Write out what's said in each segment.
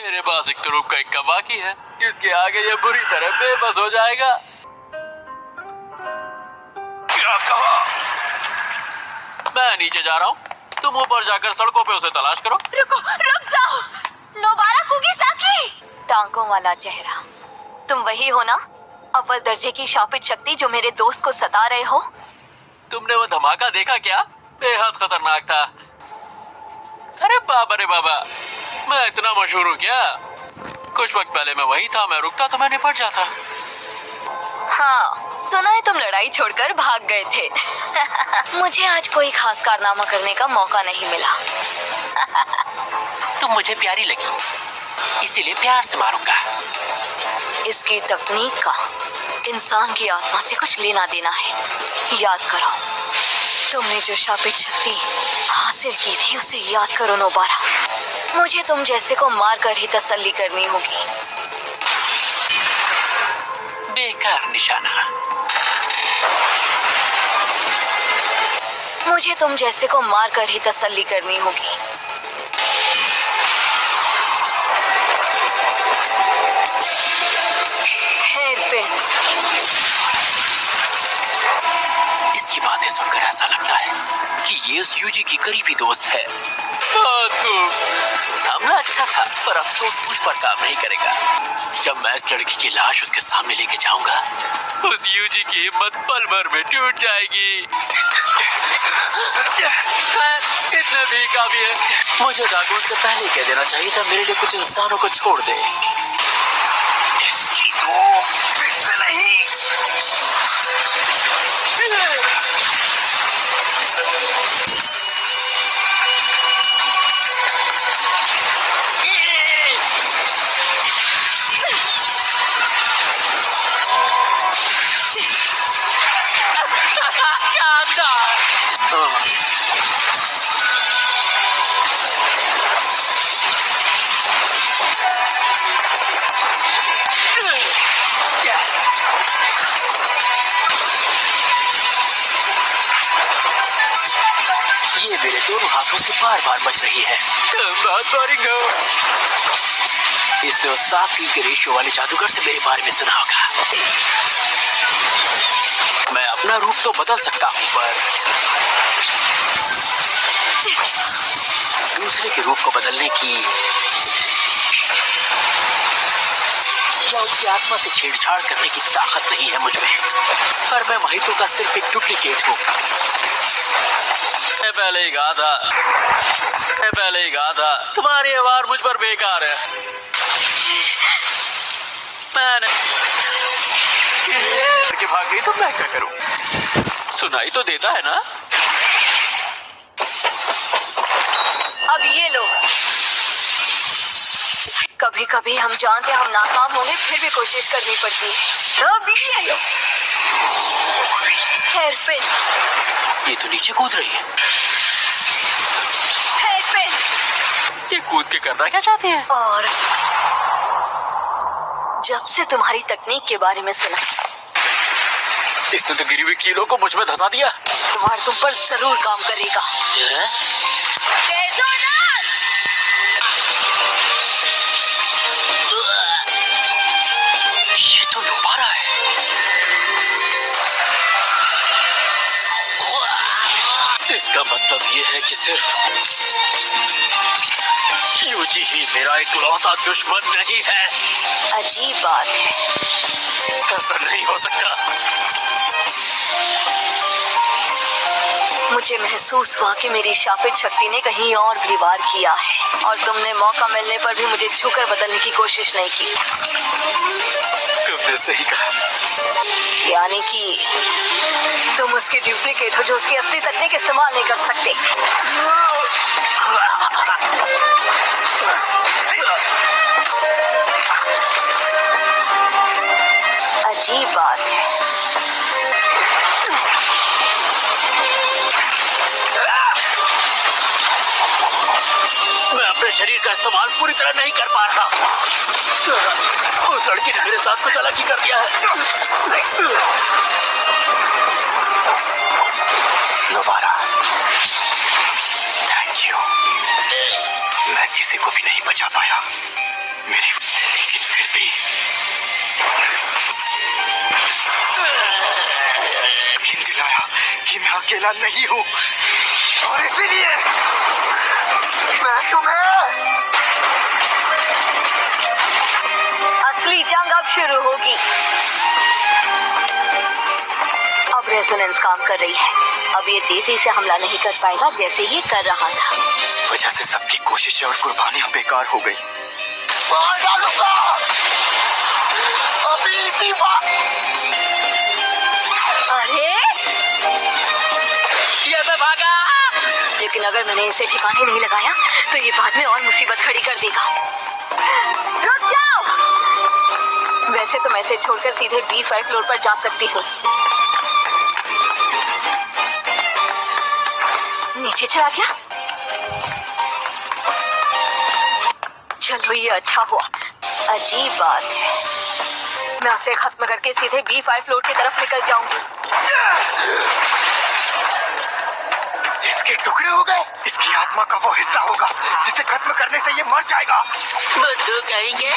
मेरे पास एक तुरुप का इक्का बाकी है, जिसके आगे ये बुरी तरह बेबस हो जाएगा। क्या कहा? मैं नीचे जा रहा हूँ, तुम ऊपर जाकर सड़कों पे उसे तलाश करो। रुको, रुक जाओ। नोबारा कुगिसाकी। टांगों वाला चेहरा, तुम वही हो ना? अव्वल दर्जे की शापित शक्ति जो मेरे दोस्त को सता रहे हो? तुमने वो धमाका देखा क्या? बेहद खतरनाक था। अरे बाबा रे बाबा, मैं इतना मशहूर हूँ क्या? कुछ वक्त पहले मैं वही था, मैं रुकता तो मैं निपट जाता। हाँ, सुना है तुम लड़ाई छोड़कर भाग गए थे। मुझे आज कोई खास कारनामा करने का मौका नहीं मिला। तुम मुझे प्यारी लगी, इसीलिए प्यार से मारूंगा। इसकी तकनीक का इंसान की आत्मा से कुछ लेना देना है। याद करो, तुमने जो शापित शक्ति हासिल की थी उसे याद करो नोबारा। मुझे तुम जैसे को मारकर ही तसल्ली करनी होगी। बेकार निशाना। मुझे तुम जैसे को मारकर ही तसल्ली करनी होगी। इसकी बातें सुनकर ऐसा लगता है कि ये उस यूजी की करीबी दोस्त है। हमला अच्छा था, पर अफसोस मुझ पर काम नहीं करेगा। जब मैं इस लड़की की लाश उसके सामने लेके जाऊंगा, उस यूजी की हिम्मत पल भर में टूट जाएगी। इतना भी काफी है। मुझे जागून से पहले कह देना चाहिए था मेरे लिए कुछ इंसानों को छोड़ दे। इसकी तो फिर से नहीं। ये मेरे दोनों हाथों से बार बार बच रही है। बहुत बोरिंग हो। इसने उस 7-3 के रेशियो वाले जादूगर से मेरे बारे में सुना होगा। मैं अपना रूप तो बदल सकता हूँ, पर दूसरे के रूप को बदलने की या उसकी आत्मा से छेड़छाड़ करने की ताकत नहीं है मुझ में। पर मैं महितो का सिर्फ एक डुप्लीकेट हूँ। पहले ही कहा था तुम्हारी आवाज मुझ पर बेकार है। मैंने के भाग गई तो मैं क्या करूं? सुनाई तो देता है ना? अब ये लो। कभी कभी हम जानते हम नाकाम होंगे, फिर भी कोशिश करनी पड़ती है। अब ये लो। हेयरपिन। ये तो नीचे कूद रही है। ये कूद के करना क्या चाहती है? और जब से तुम्हारी तकनीक के बारे में सुना, इसने तो गिरी हुई कीलों को मुझ में धंसा दिया। तुम्हारा तुम पर जरूर काम करेगा। ये तो दोबारा है। इसका मतलब ये है कि सिर्फ यूजी ही मेरा इकलौता दुश्मन नहीं है। अजीब बात है। ऐसा नहीं हो सकता। मुझे महसूस हुआ कि मेरी शापित शक्ति ने कहीं और भी वार किया है, और तुमने मौका मिलने पर भी मुझे छूकर बदलने की कोशिश नहीं की। तुमने सही कहा। यानी कि तुम उसकी डुप्लीकेट हो जो उसकी असली तकनीक इस्तेमाल नहीं कर सकते। अजीब बात है। मैं अपने शरीर का इस्तेमाल पूरी तरह नहीं कर पा रहा। उस लड़की ने मेरे साथ कुछ अलग ही कर दिया है। दोबारा थैंक यू। मैं किसी को भी नहीं बचा पाया। अकेला नहीं हूँ और इसीलिए मैं तुम्हें असली जंग अब शुरू होगी। अब रेजोनेंस काम कर रही है। अब ये तेजी से हमला नहीं कर पाएगा जैसे ये कर रहा था। वजह से सबकी कोशिशें और कुर्बानियां बेकार हो गई। मार डालूंगा अभी इसी वक्त। अरे ये मैं भागा। लेकिन अगर मैंने इसे ठिकाने नहीं लगाया तो ये बाद में और मुसीबत खड़ी कर देगा। रुक जाओ। वैसे तो मैं इसे छोड़कर सीधे B5 फ्लोर पर जा सकती हूँ। नीचे चला गया। चलो ये अच्छा हुआ। अजीब बात है, मैं उसे खत्म करके सीधे B5 फ्लोर की तरफ निकल जाऊंगी। इसके टुकड़े हो गए। इसकी आत्मा का वो हिस्सा होगा जिसे खत्म करने से ये मर जाएगा। बुद्धू कहेंगे।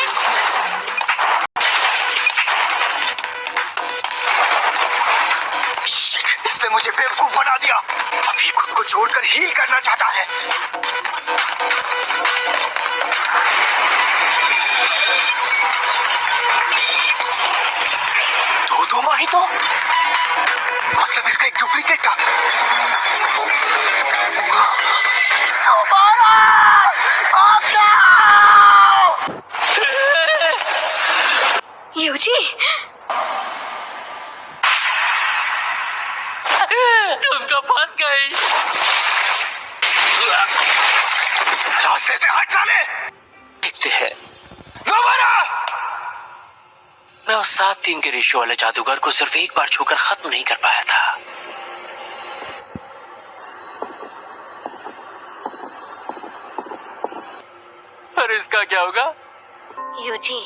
इसने मुझे बेवकूफ बना दिया। अब ये खुद को जोड़कर हील करना चाहता है। दो माही तो मतलब इसका एक डुप्लीकेट था। यूजी, तुम तो फंस गई। रास्ते से हट साले। देखते हैं। दोबारा मैं उस 7-3 के रेशियो वाले जादूगर को सिर्फ एक बार छूकर खत्म नहीं कर पाया था। पर इसका क्या होगा? यूजी,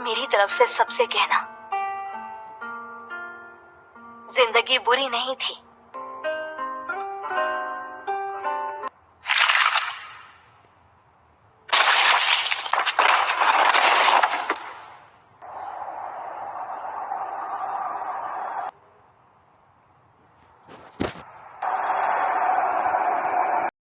मेरी तरफ से सबसे कहना, जिंदगी बुरी नहीं थी।